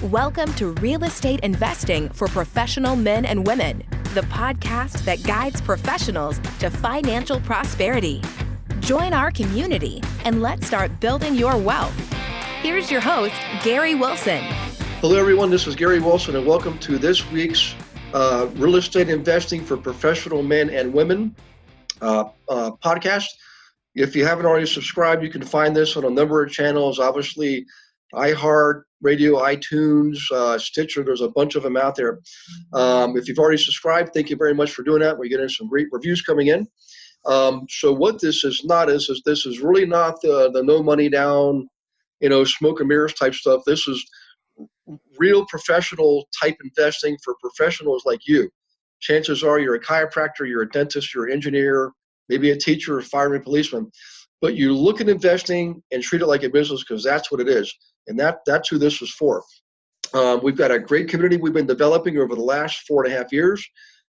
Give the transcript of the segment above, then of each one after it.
Welcome to Real Estate Investing for Professional Men and Women, the podcast that guides professionals to financial prosperity. Join our community and let's start building your wealth. Here's your host, Gary Wilson. Hello, everyone. This is Gary Wilson, and welcome to this week's Real Estate Investing for Professional Men and Women podcast. If you haven't already subscribed, you can find this on a number of channels. Obviously, iHeart Radio, iTunes, Stitcher. There's a bunch of them out there. If you've already subscribed, thank you very much for doing that. We're getting some great reviews coming in. So what this is not is this is really not the no money down, smoke and mirrors type stuff. This is real professional type investing for professionals like you. Chances are you're a chiropractor, you're a dentist, you're an engineer, maybe a teacher, a fireman, policeman. But you look at investing and treat it like a business because that's what it is. And that's who this was for. We've got a great community we've been developing over the last 4.5 years.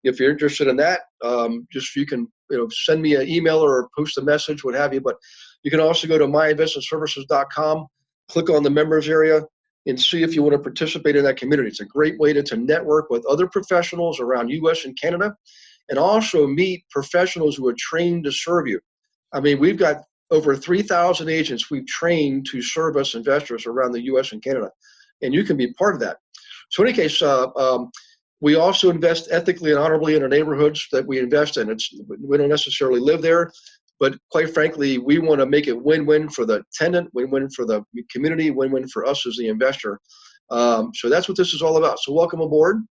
If you're interested in that, you can send me an email or post a message, what have you. But you can also go to myinvestmentservices.com, click on the members area, and see if you want to participate in that community. It's a great way to network with other professionals around U.S. and Canada, and also meet professionals who are trained to serve you. I mean, we've got over 3,000 agents we've trained to serve us investors around the U.S. and Canada, and you can be part of that. So in any case, we also invest ethically and honorably in the neighborhoods that we invest in. We don't necessarily live there, but quite frankly, we want to make it win-win for the tenant, win-win for the community, win-win for us as the investor. So that's what this is all about. So welcome aboard,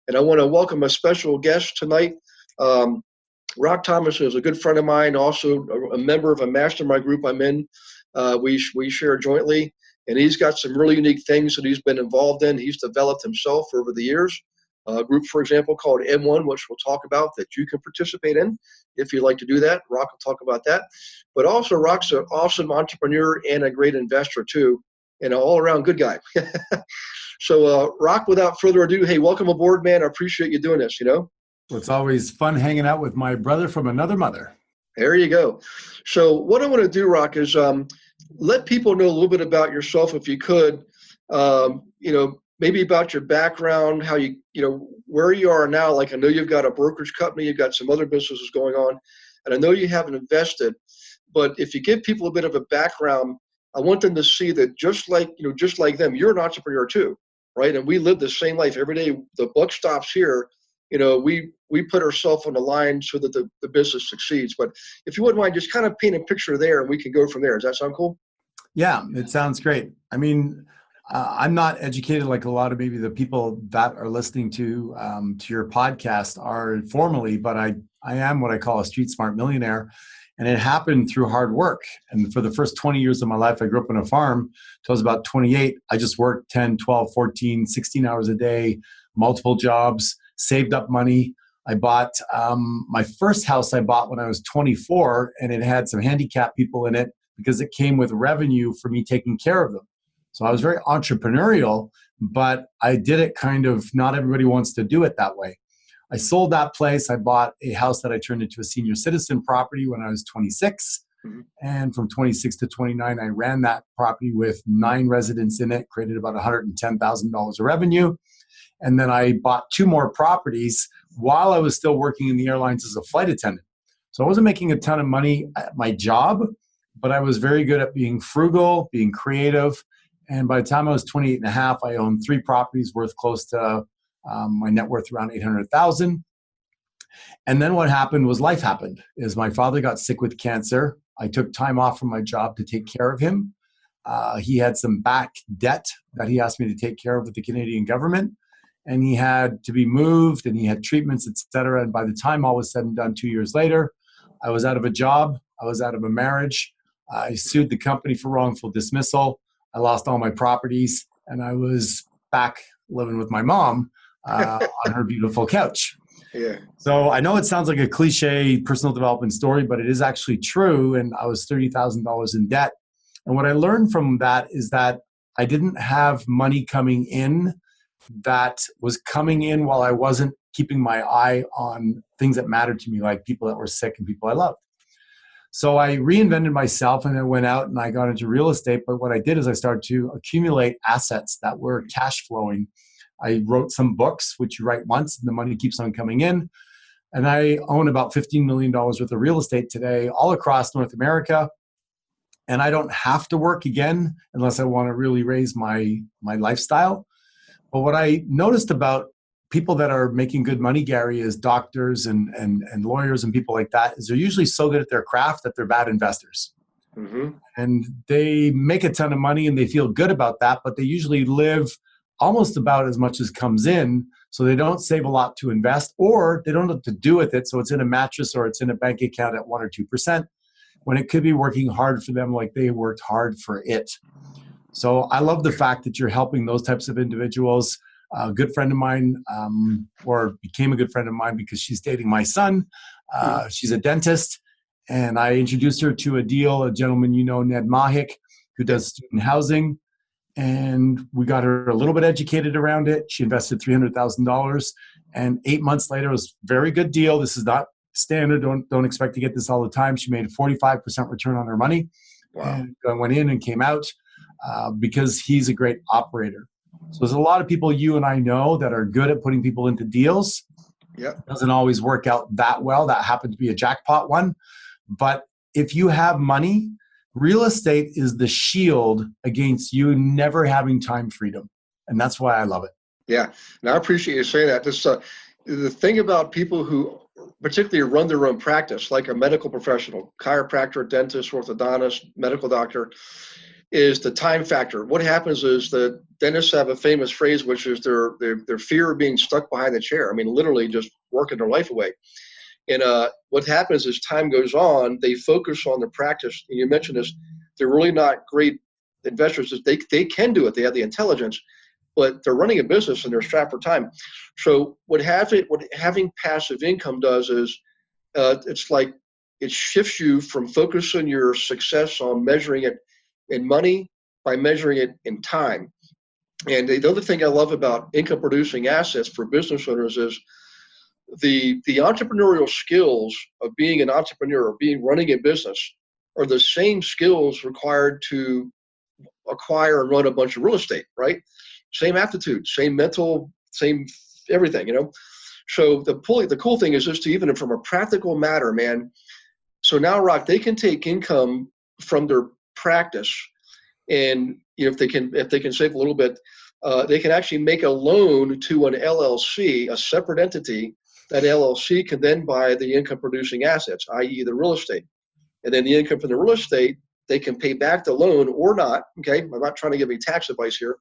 and I want to welcome a special guest tonight. Rock Thomas is a good friend of mine, also a member of a mastermind group I'm in. We share jointly, and he's got some really unique things that he's been involved in. He's developed himself over the years. A group, for example, called M1, which we'll talk about, that you can participate in if you'd like to do that. Rock will talk about that. But also, Rock's an awesome entrepreneur and a great investor, too, and an all-around good guy. So, Rock, without further ado, hey, welcome aboard, man. I appreciate you doing this, Well, it's always fun hanging out with my brother from another mother. There you go. So what I want to do, Rock, is let people know a little bit about yourself, if you could, maybe about your background, how where you are now. Like, I know you've got a brokerage company, you've got some other businesses going on, and I know you haven't invested, but if you give people a bit of a background, I want them to see that just like them, you're an entrepreneur too, right? And we live the same life every day. The buck stops here. We put ourselves on the line so that the business succeeds. But if you wouldn't mind, just kind of paint a picture there, and we can go from there. Does that sound cool? Yeah, it sounds great. I mean, I'm not educated like a lot of maybe the people that are listening to your podcast are formally, but I am what I call a street smart millionaire. And it happened through hard work. And for the first 20 years of my life, I grew up on a farm. Till I was about 28. I just worked 10, 12, 14, 16 hours a day, multiple jobs, saved up money. I bought my first house I bought when I was 24, and it had some handicapped people in it because it came with revenue for me taking care of them. So I was very entrepreneurial, but I did it kind of, not everybody wants to do it that way. I sold that place. I bought a house that I turned into a senior citizen property when I was 26. Mm-hmm. And from 26 to 29, I ran that property with 9 residents in it, created about $110,000 of revenue. And then I bought 2 more properties while I was still working in the airlines as a flight attendant. So I wasn't making a ton of money at my job, but I was very good at being frugal, being creative. And by the time I was 28 and a half, I owned 3 properties worth close to my net worth around $800,000. And then what happened was life happened. Is my father got sick with cancer. I took time off from my job to take care of him. He had some back debt that he asked me to take care of with the Canadian government. And he had to be moved, and he had treatments, et cetera. And by the time all was said and done 2 years later, I was out of a job. I was out of a marriage. I sued the company for wrongful dismissal. I lost all my properties, and I was back living with my mom on her beautiful couch. Yeah. So I know it sounds like a cliche personal development story, but it is actually true. And I was $30,000 in debt. And what I learned from that is that I didn't have money coming in that was coming in while I wasn't keeping my eye on things that mattered to me, like people that were sick and people I loved. So I reinvented myself and I went out and I got into real estate. But what I did is I started to accumulate assets that were cash flowing. I wrote some books, which you write once and the money keeps on coming in. And I own about $15 million worth of real estate today, all across North America. And I don't have to work again unless I want to really raise my lifestyle. But what I noticed about people that are making good money, Gary, is doctors and lawyers and people like that, is they're usually so good at their craft that they're bad investors. Mm-hmm. And they make a ton of money and they feel good about that, but they usually live almost about as much as comes in. So they don't save a lot to invest, or they don't know what to do with it. So it's in a mattress or it's in a bank account at 1 or 2%, when it could be working hard for them like they worked hard for it. So I love the fact that you're helping those types of individuals. A good friend of mine, or became a good friend of mine because she's dating my son. She's a dentist, and I introduced her to a gentleman, Ned Mahik, who does student housing, and we got her a little bit educated around it. She invested $300,000, and 8 months later, it was a very good deal. This is not standard. Don't expect to get this all the time. She made a 45% return on her money. Wow. And I went in and came out because he's a great operator. So there's a lot of people you and I know that are good at putting people into deals. Yep. It doesn't always work out that well. That happened to be a jackpot one. But if you have money, real estate is the shield against you never having time freedom. And that's why I love it. Yeah. And I appreciate you saying that. This, the thing about people who particularly run their own practice, like a medical professional, chiropractor, dentist, orthodontist, medical doctor, is the time factor. What happens is that dentists have a famous phrase, which is their fear of being stuck behind the chair. I mean, literally just working their life away. And what happens as time goes on, they focus on the practice. And you mentioned this, they're really not great investors. They can do it. They have the intelligence, but they're running a business and they're strapped for time. So what having passive income does is it's like it shifts you from focusing your success on measuring it in money by measuring it in time. And the other thing I love about income producing assets for business owners is the entrepreneurial skills of being an entrepreneur or running a business are the same skills required to acquire and run a bunch of real estate, right? Same aptitude, same mental, same everything, So the cool thing is just even from a practical matter, man. So now, Rock, they can take income from their practice, and if they can save a little bit, they can actually make a loan to an LLC, a separate entity. That LLC can then buy the income producing assets, i.e. the real estate. And then the income from the real estate, they can pay back the loan or not. Okay, I'm not trying to give any tax advice here,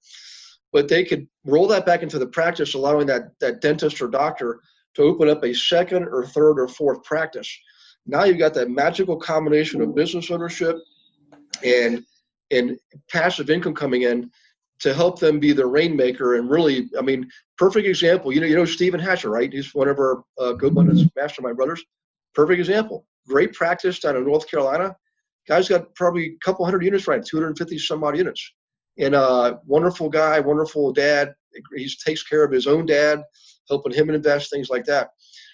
but they could roll that back into the practice, allowing that dentist or doctor to open up a second or third or fourth practice. Now you've got that magical combination of business ownership and passive income coming in to help them be the rainmaker. And really, I mean, perfect example. You know Stephen Hatcher, right? He's one of our GoBundance Mastermind brothers. Perfect example. Great practice down in North Carolina. Guy's got probably a couple hundred units, right? 250 some odd units. And wonderful guy, wonderful dad. He takes care of his own dad, helping him invest, things like that.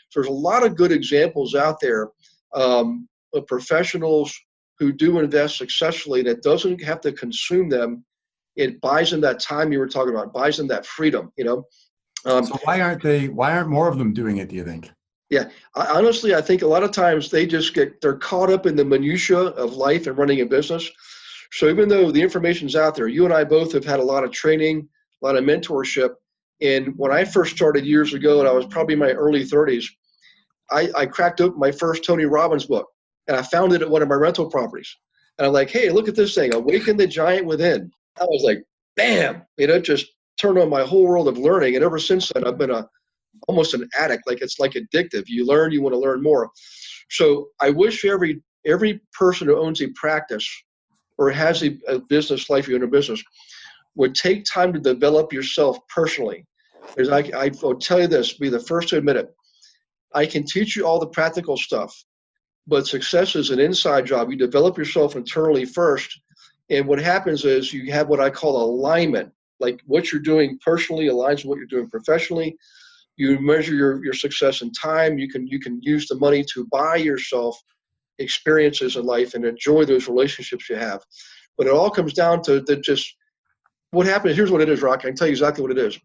So there's a lot of good examples out there of professionals who do invest successfully that doesn't have to consume them. It buys them that time you were talking about, buys them that freedom, So why aren't more of them doing it, do you think? Yeah, honestly, I think a lot of times they're caught up in the minutia of life and running a business. So even though the information's out there, you and I both have had a lot of training, a lot of mentorship. And when I first started years ago, and I was probably in my early 30s, I cracked open my first Tony Robbins book, and I found it at one of my rental properties. And I'm like, hey, look at this thing, Awaken the Giant Within. I was like, bam, just turned on my whole world of learning. And ever since then, I've been almost an addict. Like it's like addictive. You learn, you want to learn more. So I wish every person who owns a practice or has a business life, you own a business, would take time to develop yourself personally. Because I will tell you this, be the first to admit it. I can teach you all the practical stuff, but success is an inside job. You develop yourself internally first. And what happens is you have what I call alignment, like what you're doing personally aligns with what you're doing professionally. You measure your success in time. You can use the money to buy yourself experiences in life and enjoy those relationships you have. But it all comes down to just what happens. Here's what it is, Rock. I can tell you exactly what it is.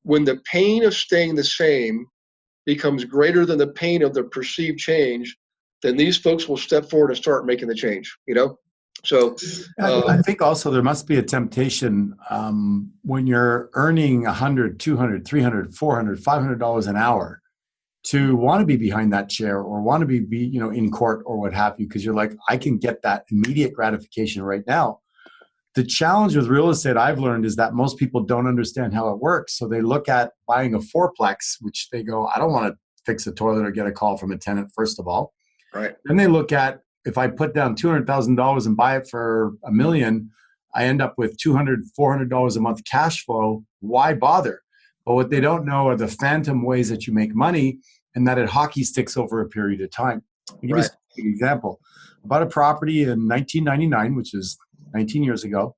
When the pain of staying the same becomes greater than the pain of the perceived change, then these folks will step forward and start making the change, So I think also there must be a temptation when you're earning $100, $200, $300, $400, $500 an hour to want to be behind that chair or want to be in court or what have you, because you're like, I can get that immediate gratification right now. The challenge with real estate I've learned is that most people don't understand how it works. So they look at buying a fourplex, which they go, I don't want to fix a toilet or get a call from a tenant, first of all. Right. Then they look at, if I put down $200,000 and buy it for $1 million, I end up with $200, $400 a month cash flow. Why bother? But what they don't know are the phantom ways that you make money, and that it hockey sticks over a period of time. I'll give you an example. I bought a property in 1999, which is 19 years ago,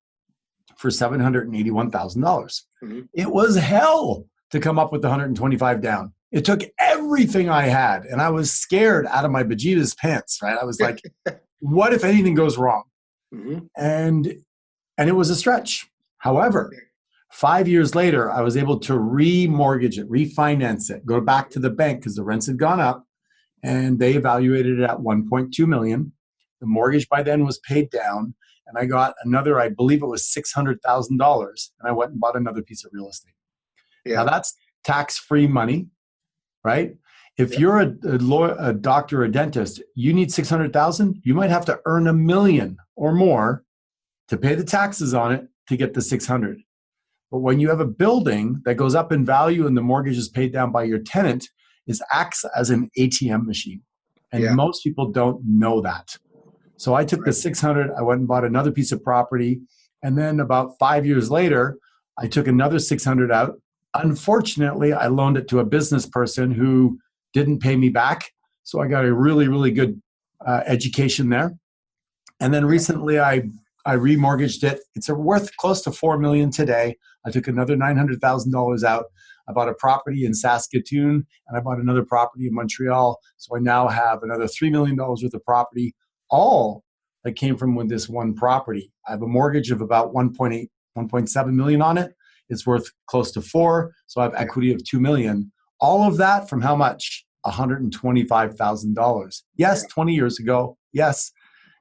for $781,000. Mm-hmm. It was hell to come up with the 125 down. It took everything I had, and I was scared out of my bejesus pants, right? I was like, what if anything goes wrong? Mm-hmm. And it was a stretch. However, 5 years later, I was able to remortgage it, refinance it, go back to the bank because the rents had gone up, and they evaluated it at $1.2 million. The mortgage by then was paid down, and I got another, I believe it was $600,000, and I went and bought another piece of real estate. Yeah. Now that's tax-free money, right? If you're a doctor or a dentist, you need $600,000, you might have to earn $1 million or more to pay the taxes on it to get the $600,000. But when you have a building that goes up in value and the mortgage is paid down by your tenant, it acts as an ATM machine. And most people don't know that. So I took the $600,000, I went and bought another piece of property. And then about 5 years later, I took another $600,000 out. Unfortunately, I loaned it to a business person who didn't pay me back. So I got a really, really good education there. And then recently I remortgaged it. It's worth close to $4 million today. I took another $900,000 out. I bought a property in Saskatoon, and I bought another property in Montreal. So I now have another $3 million worth of property, all that came from with this one property. I have a mortgage of about 1.8, 1.7 million on it. It's worth close to 4. So I have equity of 2 million. All of that from how much? $125,000. Yes, 20 years ago. Yes.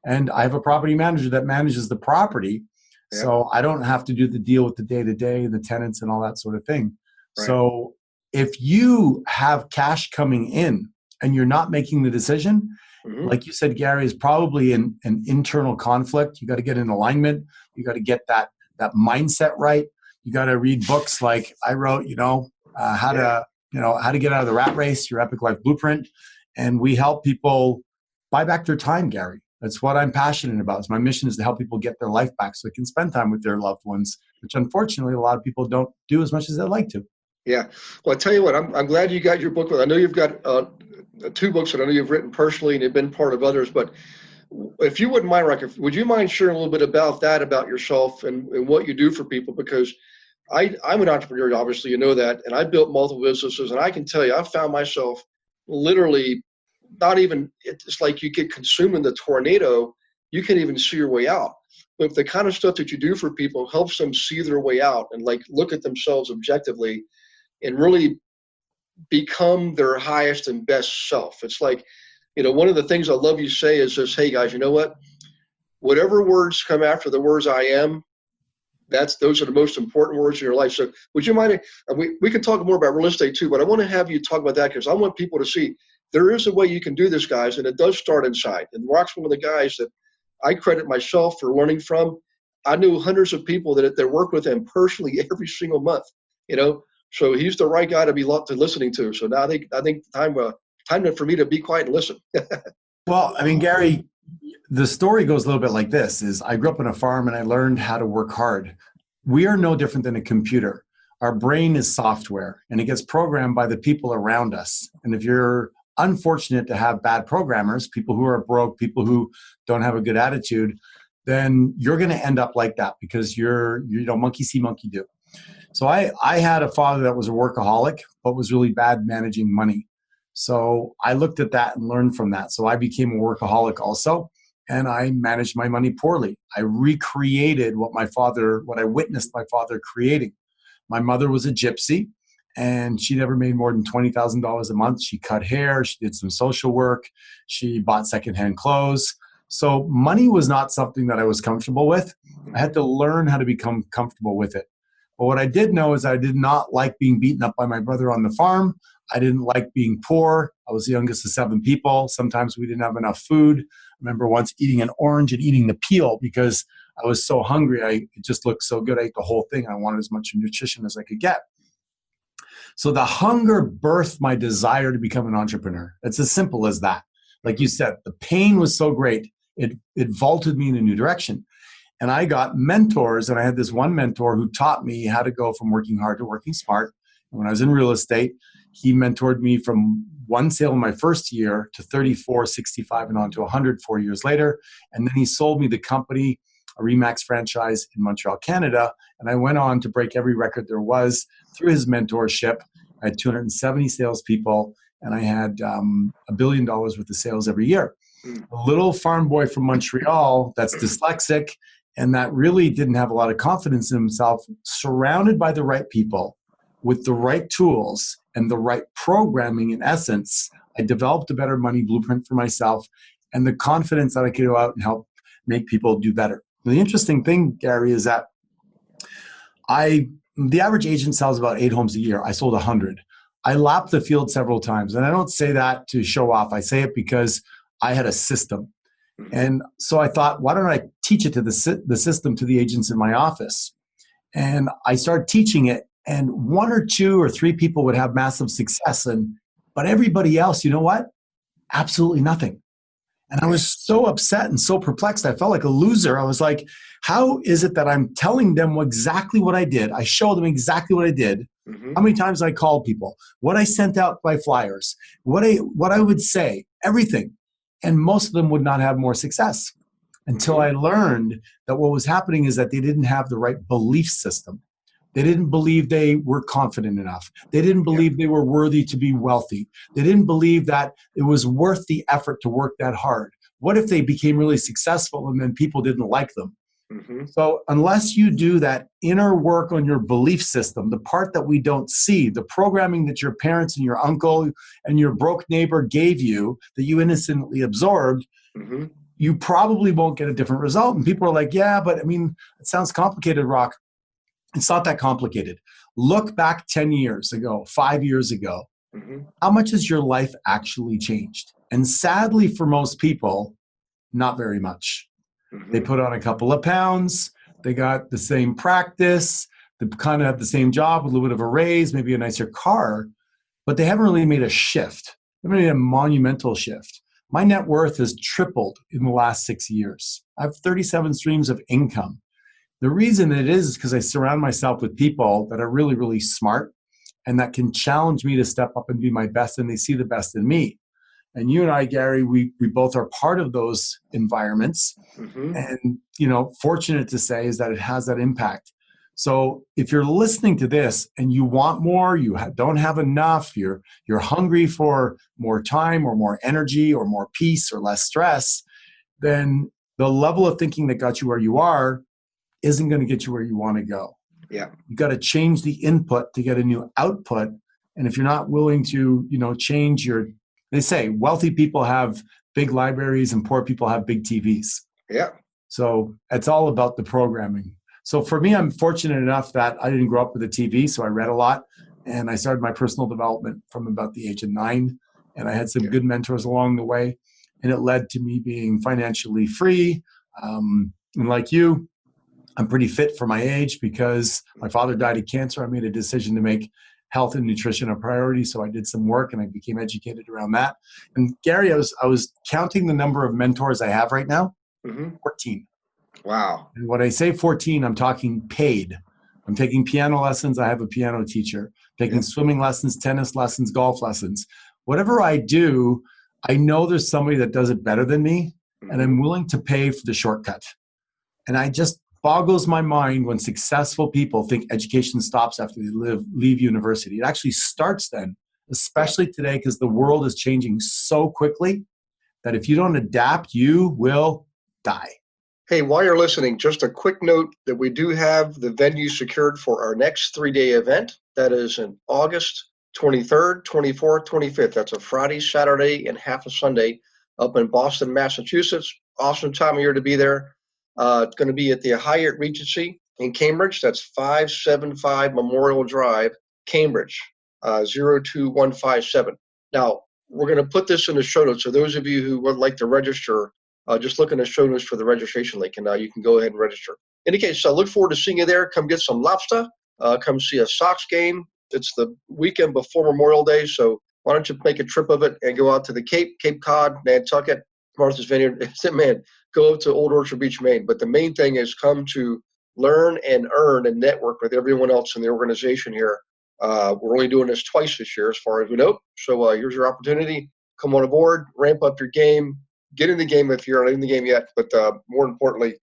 And I have a property manager that manages the property. Yeah. So I don't have to do the deal with the day-to-day, the tenants and all that sort of thing. Right. So if you have cash coming in and you're not making the decision, like you said, Gary, is probably an internal conflict. You got to get in alignment. You got to get that mindset right. You got to read books like I wrote, how to get out of the rat race, your epic life blueprint. And we help people buy back their time, Gary. That's what I'm passionate about. So my mission is to help people get their life back so they can spend time with their loved ones, which unfortunately a lot of people don't do as much as they'd like to. Yeah. Well, I tell you what, I'm glad you got your book. I know you've got 2 books that I know you've written personally and you've been part of others, but if you wouldn't mind, Rock, would you mind sharing a little bit about that, about yourself and what you do for people? Because I'm an entrepreneur, obviously, you know that, and I built multiple businesses, and I can tell you, I found myself literally not even, it's like you get consumed in the tornado, you can't even see your way out. But the kind of stuff that you do for people helps them see their way out and like look at themselves objectively and really become their highest and best self. It's like, one of the things I love you say is this, hey guys, you know what? Whatever words come after the words I am, those are the most important words in your life. So would you mind, we can talk more about real estate too, but I want to have you talk about that because I want people to see there is a way you can do this, guys, and it does start inside. And Rock's one of the guys that I credit myself for learning from. I knew hundreds of people that work with him personally every single month, so he's the right guy to be listening to. So now I think time for me to be quiet and listen. Well, Gary, the story goes a little bit like this, is I grew up on a farm and I learned how to work hard. We are no different than a computer. Our brain is software and it gets programmed by the people around us. And if you're unfortunate to have bad programmers, people who are broke, people who don't have a good attitude, then you're going to end up like that because you're monkey see, monkey do. So I had a father that was a workaholic, but was really bad managing money. So I looked at that and learned from that. So I became a workaholic also, and I managed my money poorly. I recreated what I witnessed my father creating. My mother was a gypsy, and she never made more than $20,000 a month. She cut hair, she did some social work, she bought secondhand clothes. So money was not something that I was comfortable with. I had to learn how to become comfortable with it. But what I did know is I did not like being beaten up by my brother on the farm. I didn't like being poor. I was the youngest of 7 people. Sometimes we didn't have enough food. I remember once eating an orange and eating the peel because I was so hungry. It just looked so good. I ate the whole thing. I wanted as much nutrition as I could get. So the hunger birthed my desire to become an entrepreneur. It's as simple as that. Like you said, the pain was so great. It vaulted me in a new direction. And I got mentors, and I had this one mentor who taught me how to go from working hard to working smart. And when I was in real estate, he mentored me from one sale in my first year to 34, 65, and on to 100 4 years later. And then he sold me the company, a Remax franchise in Montreal, Canada. And I went on to break every record there was through his mentorship. I had 270 salespeople, and I had $1 billion worth of sales every year. A little farm boy from Montreal that's dyslexic and that really didn't have a lot of confidence in himself, surrounded by the right people with the right tools and the right programming. In essence, I developed a better money blueprint for myself and the confidence that I could go out and help make people do better. The interesting thing, Gary, is that the average agent sells about 8 homes a year. I sold 100. I lapped the field several times. And I don't say that to show off. I say it because I had a system. And so I thought, why don't I teach it to the system, to the agents in my office? And I started teaching it, and 1 or 2 or 3 people would have massive success. But everybody else, you know what? Absolutely nothing. And I was so upset and so perplexed. I felt like a loser. I was like, how is it that I'm telling them exactly what I did? I showed them exactly what I did. How many times I called people, what I sent out by flyers, what I would say, everything. And most of them would not have more success until I learned that what was happening is that they didn't have the right belief system. They didn't believe they were confident enough. They didn't believe they were worthy to be wealthy. They didn't believe that it was worth the effort to work that hard. What if they became really successful and then people didn't like them? So unless you do that inner work on your belief system, the part that we don't see, the programming that your parents and your uncle and your broke neighbor gave you that you innocently absorbed, you probably won't get a different result. And people are like, yeah, but I mean, it sounds complicated, Rock. It's not that complicated. Look back 10 years ago, 5 years ago. How much has your life actually changed? And sadly, for most people, not very much. They put on a couple of pounds. They got the same practice. They kind of have the same job with a little bit of a raise, maybe a nicer car, but they haven't really made a shift. They haven't made a monumental shift. My net worth has tripled in the last 6 years. I have 37 streams of income. The reason it is because I surround myself with people that are really, really smart and that can challenge me to step up and be my best, and they see the best in me. And you and I, Gary, we both are part of those environments. And, fortunate to say is that it has that impact. So if you're listening to this and you want more, you don't have enough, you're hungry for more time or more energy or more peace or less stress, then the level of thinking that got you where you are isn't going to get you where you want to go. Yeah. You got to change the input to get a new output. And if you're not willing to, change they say wealthy people have big libraries and poor people have big TVs. Yeah. So it's all about the programming. So for me, I'm fortunate enough that I didn't grow up with a TV, so I read a lot. And I started my personal development from about the age of 9. And I had some good mentors along the way. And it led to me being financially free. And like you, I'm pretty fit for my age because my father died of cancer. I made a decision to make health and nutrition a priority. So I did some work and I became educated around that. And Gary, I was counting the number of mentors I have right now, 14. Wow. And when I say 14, I'm talking paid. I'm taking piano lessons. I have a piano teacher, taking swimming lessons, tennis lessons, golf lessons. Whatever I do, I know there's somebody that does it better than me, and I'm willing to pay for the shortcut. And I just boggles my mind when successful people think education stops after they leave university. It actually starts then. especially today, because the world is changing so quickly that if you don't adapt, you will die. Hey, while you're listening, just a quick note that we do have the venue secured for our next 3-day event. That is in August 23rd, 24th, 25th. That's a Friday, Saturday, and half a Sunday up in Boston, Massachusetts. Awesome time of year to be there. It's going to be at the Hyatt Regency in Cambridge. That's 575 Memorial Drive, Cambridge, 02157. Now, we're going to put this in the show notes. So those of you who would like to register, just look in the show notes for the registration link, and you can go ahead and register. In any case, I look forward to seeing you there. Come get some lobster. Come see a Sox game. It's the weekend before Memorial Day, so why don't you make a trip of it and go out to the Cape Cod, Nantucket, Martha's Vineyard. Man, go up to Old Orchard Beach, Maine. But the main thing is come to learn and earn and network with everyone else in the organization here. We're only doing this twice this year, as far as we know. So here's your opportunity. Come on aboard, ramp up your game, get in the game if you're not in the game yet. But more importantly,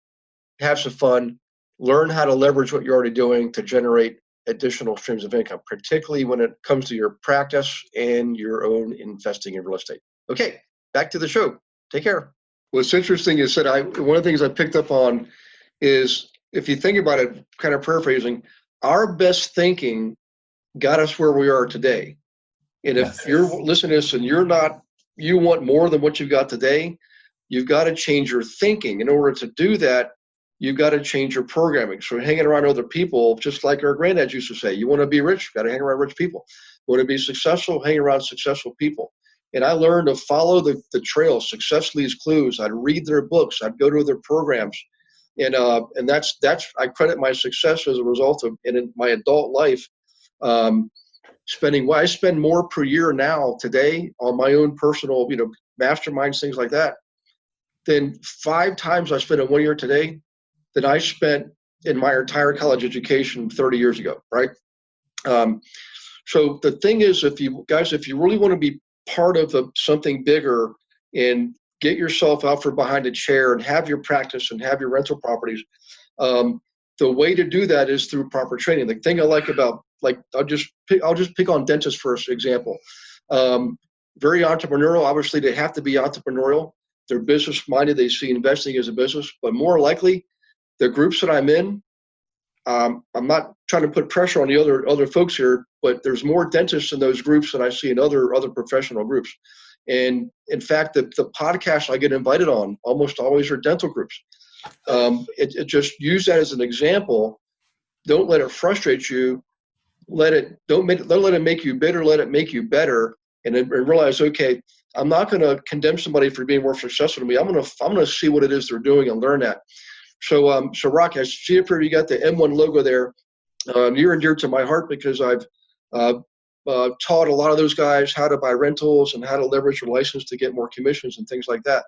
have some fun. Learn how to leverage what you're already doing to generate additional streams of income, particularly when it comes to your practice and your own investing in real estate. Okay, back to the show. Take care. What's interesting is that one of the things I picked up on is, if you think about it, kind of paraphrasing, our best thinking got us where we are today. And if you're listening to this and you want more than what you've got today, you've got to change your thinking. In order to do that, you've got to change your programming. So hanging around other people, just like our granddads used to say, you want to be rich, got to hang around rich people. You want to be successful, hang around successful people. And I learned to follow the trail. Success leaves clues. I'd read their books. I'd go to their programs. And that's I credit my success as a result of, in my adult life, I spend more per year now today on my own personal, masterminds, things like that, than 5 times I spent in 1 year today than I spent in my entire college education 30 years ago, right? So the thing is, if you really want to be part of something bigger and get yourself out from behind a chair and have your practice and have your rental properties, the way to do that is through proper training. The thing I like about, I'll just pick on dentists for example. Very entrepreneurial. Obviously, they have to be entrepreneurial. They're business minded. They see investing as a business, but more likely, the groups that I'm in, I'm not trying to put pressure on the other folks here, but there's more dentists in those groups than I see in other professional groups. And in fact, the podcasts I get invited on almost always are dental groups. It just use that as an example. Don't let it frustrate you. Don't let it make you bitter. Let it make you better, and realize, okay, I'm not going to condemn somebody for being more successful than me. I'm going to see what it is they're doing and learn that. So Rocky, I see if you got the M1 logo there. Near and dear to my heart, because I've taught a lot of those guys how to buy rentals and how to leverage your license to get more commissions and things like that.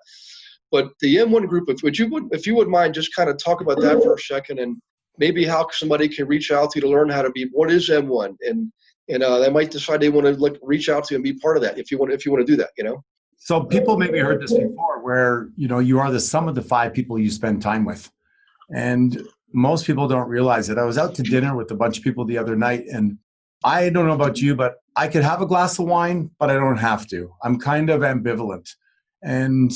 But the M1 group, if you would mind, just kind of talk about that for a second, and maybe how somebody can reach out to you to learn how to be. What is M1, and they might decide they want to reach out to you and be part of that. If you want to do that, So people maybe heard this before, where you are the sum of the 5 people you spend time with. And most people don't realize it. I was out to dinner with a bunch of people the other night, and I don't know about you, but I could have a glass of wine, but I don't have to. I'm kind of ambivalent. And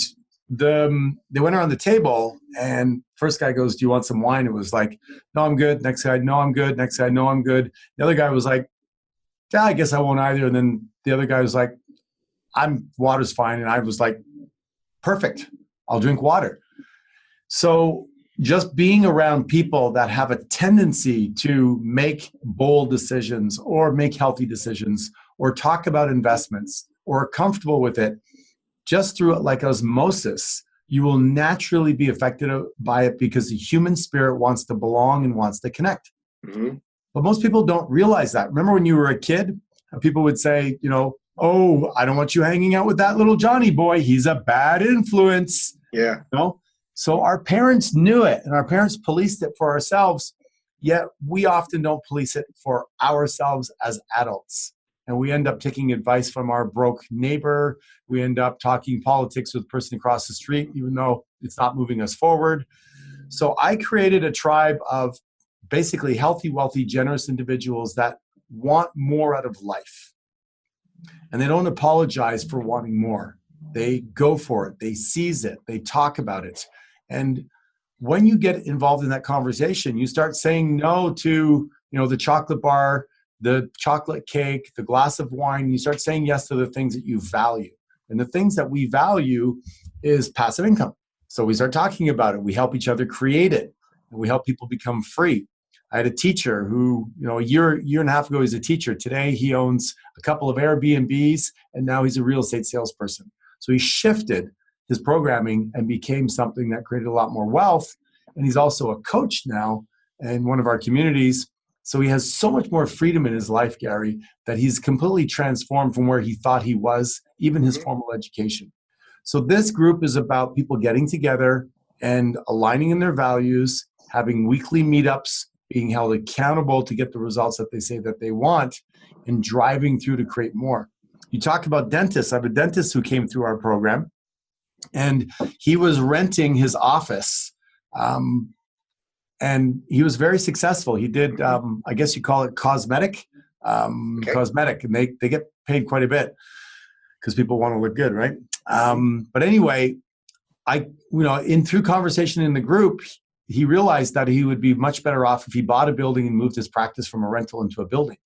they went around the table, and first guy goes, "Do you want some wine?" It was like, "No, I'm good." Next guy, "No, I'm good." Next guy, "No, I'm good." The other guy was like, "Yeah, I guess I won't either." And then the other guy was like, "Water's fine." And I was like, "Perfect. I'll drink water." So just being around people that have a tendency to make bold decisions or make healthy decisions or talk about investments or are comfortable with it, just through it like osmosis, you will naturally be affected by it, because the human spirit wants to belong and wants to connect. Mm-hmm. But most people don't realize that. Remember when you were a kid, people would say, "Oh, I don't want you hanging out with that little Johnny boy. He's a bad influence." Yeah. So our parents knew it, and our parents policed it for ourselves, yet we often don't police it for ourselves as adults. And we end up taking advice from our broke neighbor. We end up talking politics with the person across the street, even though it's not moving us forward. So I created a tribe of basically healthy, wealthy, generous individuals that want more out of life. and they don't apologize for wanting more. They go for it. They seize it. They talk about it. And when you get involved in that conversation, you start saying no to, the chocolate bar, the chocolate cake, the glass of wine. You start saying yes to the things that you value. And the things that we value is passive income. So we start talking about it. We help each other create it. And we help people become free. I had a teacher who, a year and a half ago, he's a teacher. Today, he owns a couple of Airbnbs, and now he's a real estate salesperson. So he shifted his programming and became something that created a lot more wealth. And he's also a coach now in one of our communities. So he has so much more freedom in his life, Gary, that he's completely transformed from where he thought he was, even his formal education. So this group is about people getting together and aligning in their values, having weekly meetups, being held accountable to get the results that they say that they want, and driving through to create more. You talk about dentists. I have a dentist who came through our program, and he was renting his office, and he was very successful. He did, I guess you call it cosmetic, cosmetic, and they get paid quite a bit because people want to look good, right? But anyway, through conversation in the group, he realized that he would be much better off if he bought a building and moved his practice from a rental into a building.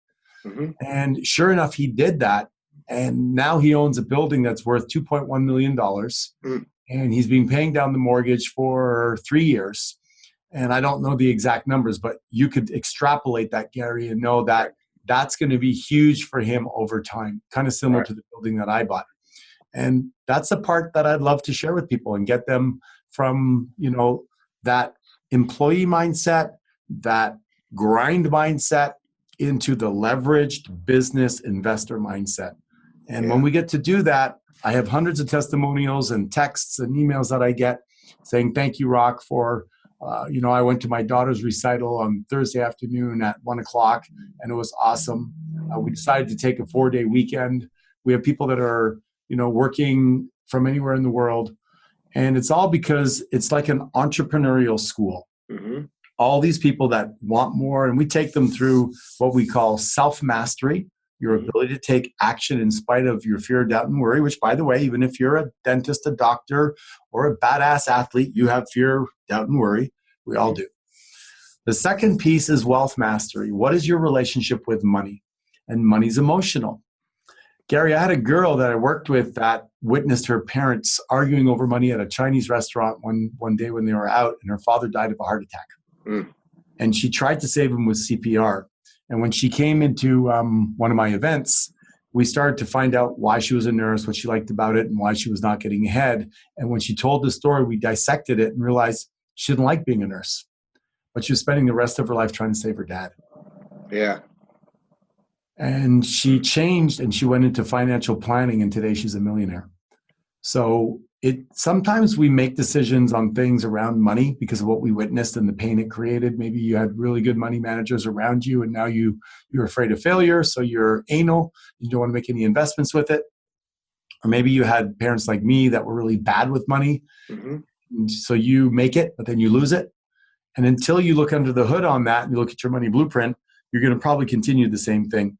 Mm-hmm. And sure enough, he did that. And now he owns a building that's worth $2.1 million. Mm. And he's been paying down the mortgage for 3 years. And I don't know the exact numbers, but you could extrapolate that, Gary, and know that that's going to be huge for him over time, kind of similar to the building that I bought. And that's the part that I'd love to share with people and get them from, that employee mindset, that grind mindset into the leveraged business investor mindset. And when we get to do that, I have hundreds of testimonials and texts and emails that I get saying, thank you, Rock, for, I went to my daughter's recital on Thursday afternoon at 1:00, and it was awesome. We decided to take a 4-day weekend. We have people that are, working from anywhere in the world. And it's all because it's like an entrepreneurial school. Mm-hmm. All these people that want more, and we take them through what we call self-mastery, your ability to take action in spite of your fear, doubt, and worry, which, by the way, even if you're a dentist, a doctor, or a badass athlete, you have fear, doubt, and worry. We all do. The second piece is wealth mastery. What is your relationship with money? And money's emotional. Gary, I had a girl that I worked with that witnessed her parents arguing over money at a Chinese restaurant one day when they were out, and her father died of a heart attack. Mm. And she tried to save him with CPR. And when she came into one of my events, we started to find out why she was a nurse, what she liked about it, and why she was not getting ahead. And when she told the story, we dissected it and realized she didn't like being a nurse, but she was spending the rest of her life trying to save her dad. Yeah. And she changed and she went into financial planning, and today she's a millionaire. So sometimes we make decisions on things around money because of what we witnessed and the pain it created. Maybe you had really good money managers around you, and now you're afraid of failure, so you're anal. You don't want to make any investments with it. Or maybe you had parents like me that were really bad with money. Mm-hmm. So you make it, but then you lose it. And until you look under the hood on that and you look at your money blueprint, you're going to probably continue the same thing.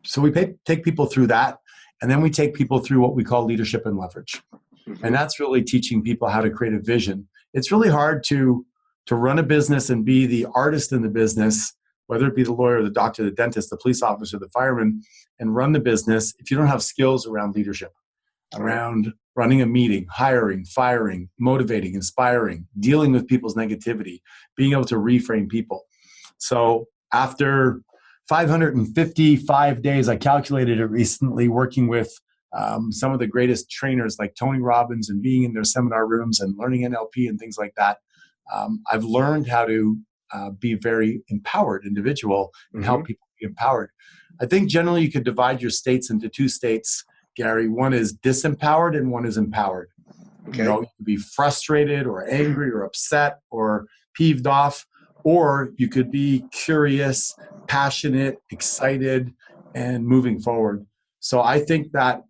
So we take people through that, and then we take people through what we call leadership and leverage. Mm-hmm. And that's really teaching people how to create a vision. It's really hard to run a business and be the artist in the business, whether it be the lawyer, the doctor, the dentist, the police officer, the fireman, and run the business if you don't have skills around leadership, around running a meeting, hiring, firing, motivating, inspiring, dealing with people's negativity, being able to reframe people. So after 555 days, I calculated it recently, working with some of the greatest trainers like Tony Robbins and being in their seminar rooms and learning NLP and things like that. I've learned how to be a very empowered individual and help people be empowered. I think generally you could divide your states into 2 states, Gary. One is disempowered and one is empowered. Okay. You could be frustrated or angry or upset or peeved off, or you could be curious, passionate, excited, and moving forward. So I think that,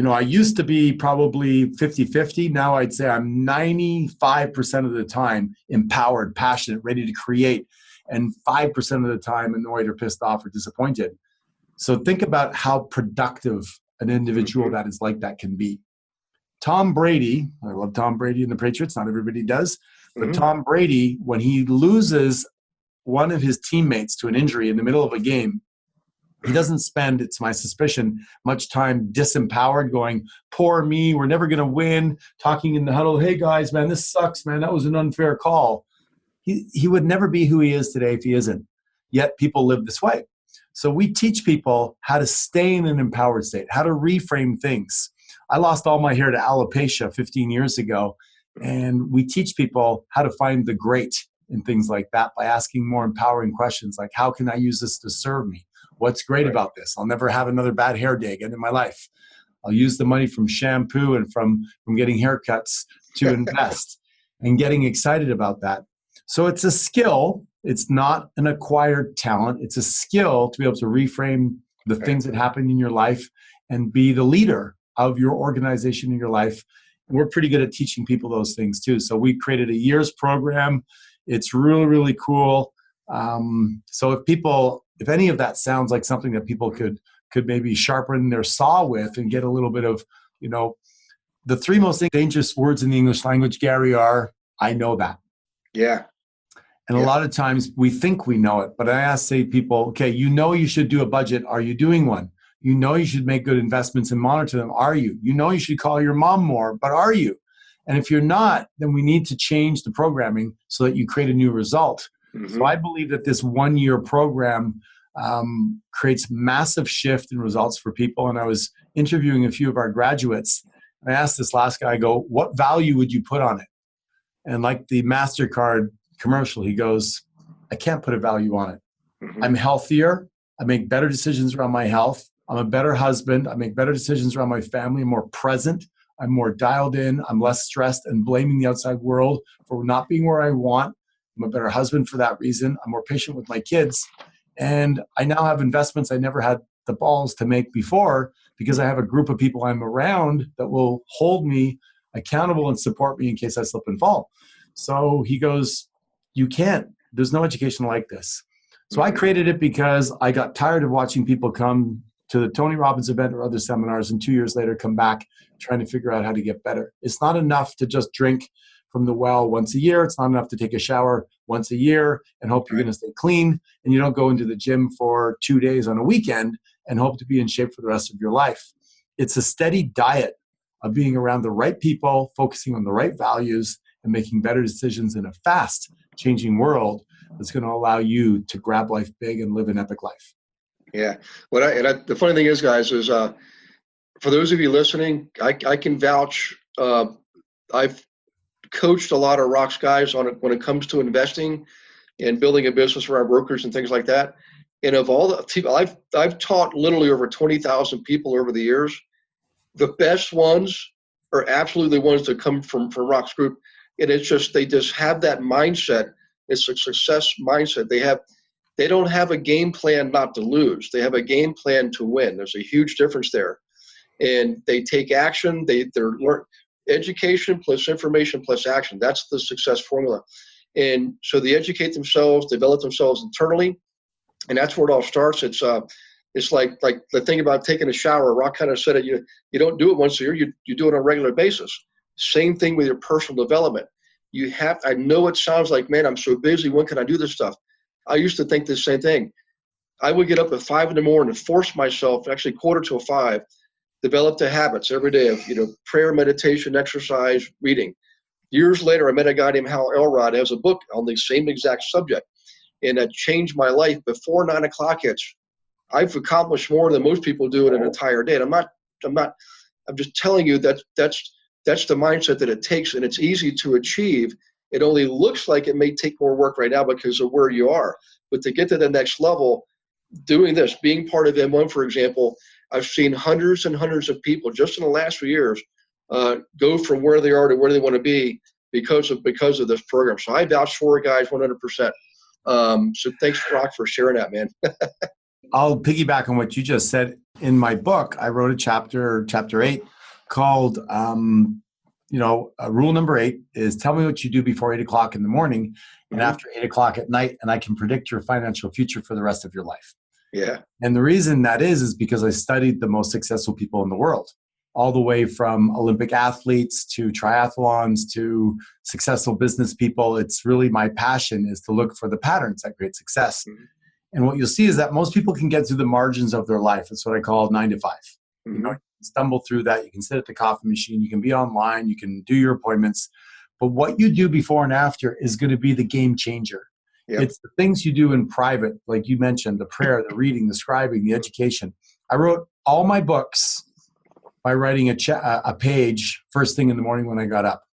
I used to be probably 50-50. Now I'd say I'm 95% of the time empowered, passionate, ready to create, and 5% of the time annoyed or pissed off or disappointed. So think about how productive an individual that can be. Tom Brady, I love Tom Brady and the Patriots, not everybody does, but Tom Brady, when he loses one of his teammates to an injury in the middle of a game, he doesn't spend, it's my suspicion, much time disempowered going, poor me, we're never going to win, talking in the huddle, hey guys, man, this sucks, man, that was an unfair call. He would never be who he is today if he isn't. Yet people live this way. So we teach people how to stay in an empowered state, how to reframe things. I lost all my hair to alopecia 15 years ago, and we teach people how to find the great in things like that by asking more empowering questions like, how can I use this to serve me? What's great about this? I'll never have another bad hair day again in my life. I'll use the money from shampoo and from getting haircuts to invest and getting excited about that. So it's a skill. It's not an acquired talent. It's a skill to be able to reframe the things that happen in your life and be the leader of your organization in your life. And we're pretty good at teaching people those things too. So we created a year's program. It's really, really cool. So if any of that sounds like something that people could maybe sharpen their saw with and get a little bit of, the three most dangerous words in the English language, Gary, are, I know that. Yeah. And a lot of times we think we know it, but I say people, okay, you should do a budget. Are you doing one? You should make good investments and monitor them. Are you? You should call your mom more, but are you? And if you're not, then we need to change the programming so that you create a new result. So I believe that this 1-year program creates massive shift in results for people. And I was interviewing a few of our graduates. And I asked this last guy, I go, what value would you put on it? And like the MasterCard commercial, he goes, I can't put a value on it. I'm healthier. I make better decisions around my health. I'm a better husband. I make better decisions around my family. I'm more present. I'm more dialed in. I'm less stressed and blaming the outside world for not being where I want. I'm a better husband for that reason. I'm more patient with my kids. And I now have investments I never had the balls to make before because I have a group of people I'm around that will hold me accountable and support me in case I slip and fall. So he goes, you can't. There's no education like this. So I created it because I got tired of watching people come to the Tony Robbins event or other seminars and 2 years later come back trying to figure out how to get better. It's not enough to just drink from the well once a year. It's not enough to take a shower once a year and hope you're going to stay clean. And you don't go into the gym for 2 days on a weekend and hope to be in shape for the rest of your life. It's a steady diet of being around the right people, focusing on the right values, and making better decisions in a fast changing world that's going to allow you to grab life big and live an epic life. Yeah. The funny thing is, guys, is for those of you listening, I can vouch. I've coached a lot of rocks guys on it when it comes to investing and building a business around brokers and things like that. And of all the people, I've taught literally over 20,000 people over the years. The best ones are absolutely the ones that come from Rock's group. And it's just, they just have that mindset. It's a success mindset. They don't have a game plan not to lose. They have a game plan to win. There's a huge difference there. And they take action. They're education plus information plus action. That's the success formula. And so they educate themselves, develop themselves internally. And that's where it all starts. It's like the thing about taking a shower. Rock kind of said it, you don't do it once a year, you do it on a regular basis. Same thing with your personal development. I know it sounds like, man, I'm so busy. When can I do this stuff? I used to think the same thing. I would get up at 5 a.m. and force myself, actually 4:45, develop the habits every day of, prayer, meditation, exercise, reading. Years later, I met a guy named Hal Elrod. He has a book on the same exact subject. And that changed my life. Before 9 o'clock hits, I've accomplished more than most people do in an entire day. And I'm just telling you that's the mindset that it takes, and it's easy to achieve. It only looks like it may take more work right now because of where you are. But to get to the next level, doing this, being part of M1, for example, I've seen hundreds and hundreds of people just in the last few years go from where they are to where they want to be because of this program. So I vouch for it, guys, 100%. So thanks, Rock, for sharing that, man. I'll piggyback on what you just said. In my book, I wrote a chapter 8, called, rule number 8 is tell me what you do before 8 o'clock in the morning and after 8 o'clock at night, and I can predict your financial future for the rest of your life. Yeah. And the reason that is because I studied the most successful people in the world, all the way from Olympic athletes to triathlons to successful business people. It's really my passion is to look for the patterns that create success. Mm-hmm. And what you'll see is that most people can get through the margins of their life. It's what I call 9 to 5. Mm-hmm. You know, you can stumble through that. You can sit at the coffee machine. You can be online. You can do your appointments. But what you do before and after is going to be the game changer. Yep. It's the things you do in private, like you mentioned, the prayer, the reading, the scribing, the education. I wrote all my books by writing a page first thing in the morning when I got up.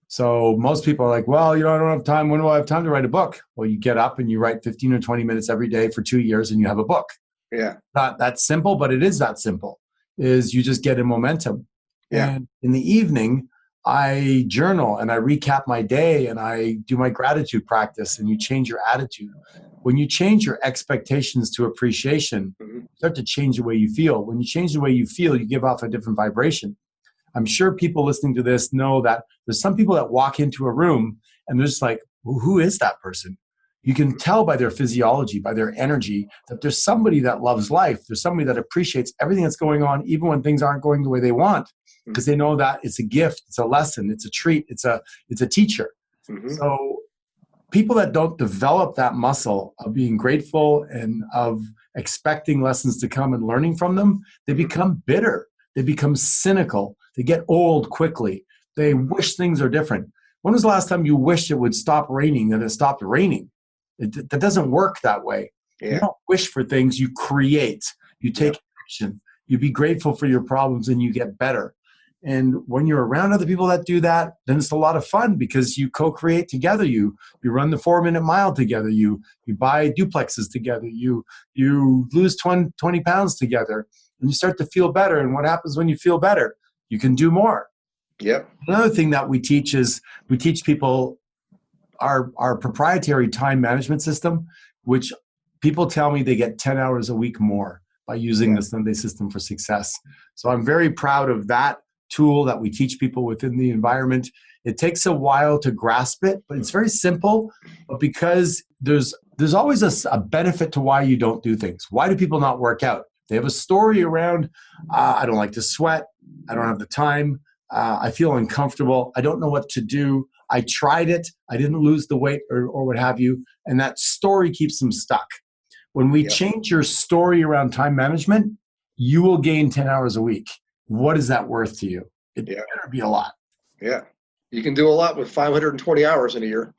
So most people are like, well, I don't have time. When do I have time to write a book? Well, you get up and you write 15 or 20 minutes every day for 2 years and you have a book. Yeah. Not that simple, but it is that simple, is you just get in momentum. Yeah. And in the evening, I journal and I recap my day and I do my gratitude practice, and you change your attitude. When you change your expectations to appreciation, you start to change the way you feel. When you change the way you feel, you give off a different vibration. I'm sure people listening to this know that there's some people that walk into a room and they're just like, well, who is that person? You can tell by their physiology, by their energy, that there's somebody that loves life. There's somebody that appreciates everything that's going on, even when things aren't going the way they want, because they know that it's a gift, it's a lesson, it's a treat, it's a teacher. Mm-hmm. So people that don't develop that muscle of being grateful and of expecting lessons to come and learning from them, they become bitter. They become cynical. They get old quickly. They wish things are different. When was the last time you wished it would stop raining and it stopped raining? That doesn't work that way. Yeah. You don't wish for things, you create. You take action. You be grateful for your problems and you get better. And when you're around other people that do that, then it's a lot of fun because you co-create together. You run the 4-minute mile together. You buy duplexes together. You lose 20 pounds together, and you start to feel better. And what happens when you feel better? You can do more. Yep. Another thing that we teach is we teach people our proprietary time management system, which people tell me they get 10 hours a week more by using the Sunday system for success. So I'm very proud of that tool that we teach people within the environment. It takes a while to grasp it, but it's very simple. But because there's always a benefit to why you don't do things. Why do people not work out? They have a story around, I don't like to sweat. I don't have the time. I feel uncomfortable. I don't know what to do. I tried it. I didn't lose the weight or what have you. And that story keeps them stuck. When we change your story around time management, you will gain 10 hours a week. What is that worth to you? It better be a lot. Yeah. You can do a lot with 520 hours in a year.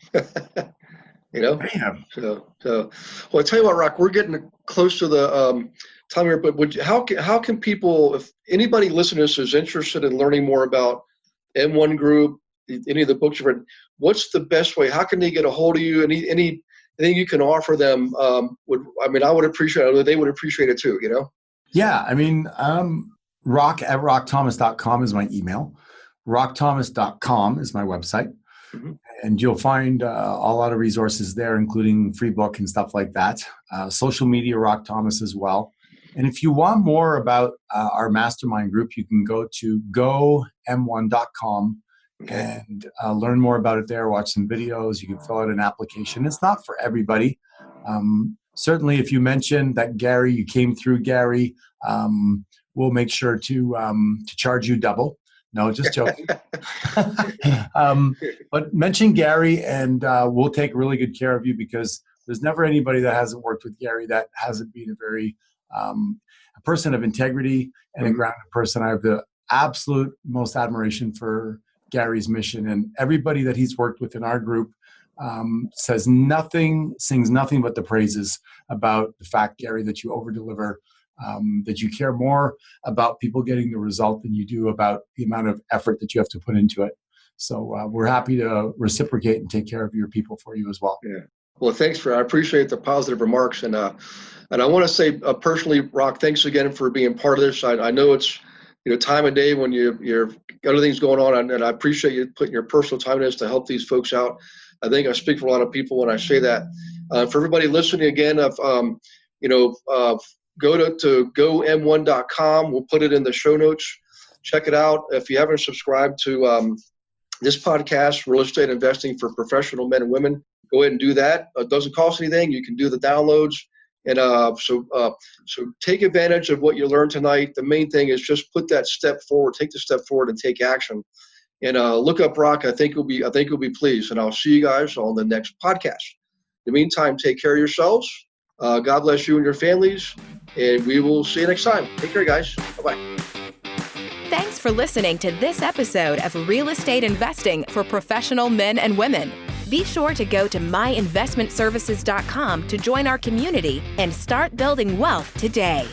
You know? Damn. So well, I tell you what, Rock, we're getting close to the time here, but how can people, if anybody listening to this is interested in learning more about M1 Group, any of the books you've read, what's the best way? How can they get a hold of you? Anything you can offer them? I would appreciate it. They would appreciate it too, you know? Yeah. I mean, rock@rockthomas.com is my email. rockthomas.com is my website. Mm-hmm. And you'll find a lot of resources there, including free book and stuff like that. Social media, Rock Thomas as well. And if you want more about our mastermind group, you can go to gom1.com and learn more about it there, watch some videos. You can fill out an application. It's not for everybody. Certainly, if you mention that Gary, you came through Gary, we'll make sure to charge you double. No, just joking. But mention Gary and we'll take really good care of you, because there's never anybody that hasn't worked with Gary that hasn't been a very a person of integrity and a grounded person. I have the absolute most admiration for Gary's mission, and everybody that he's worked with in our group sings nothing but the praises about the fact, Gary, that you over-deliver, that you care more about people getting the result than you do about the amount of effort that you have to put into it. So we're happy to reciprocate and take care of your people for you as well. Yeah. Well, thanks I appreciate the positive remarks. And I want to say personally, Rock, thanks again for being part of this. I know it's, time of day when you're got other things going on, and I appreciate you putting your personal time in this to help these folks out. I think I speak for a lot of people when I say that. For everybody listening again, go to gom1.com. We'll put it in the show notes. Check it out. If you haven't subscribed to this podcast, Real Estate Investing for Professional Men and Women, go ahead and do that. It doesn't cost anything. You can do the downloads. And so take advantage of what you learned tonight. The main thing is just put that step forward, take the step forward and take action. And look up Brock. I think you'll be pleased. And I'll see you guys on the next podcast. In the meantime, take care of yourselves. God bless you and your families. And we will see you next time. Take care, guys. Bye-bye. Thanks for listening to this episode of Real Estate Investing for Professional Men and Women. Be sure to go to myinvestmentservices.com to join our community and start building wealth today.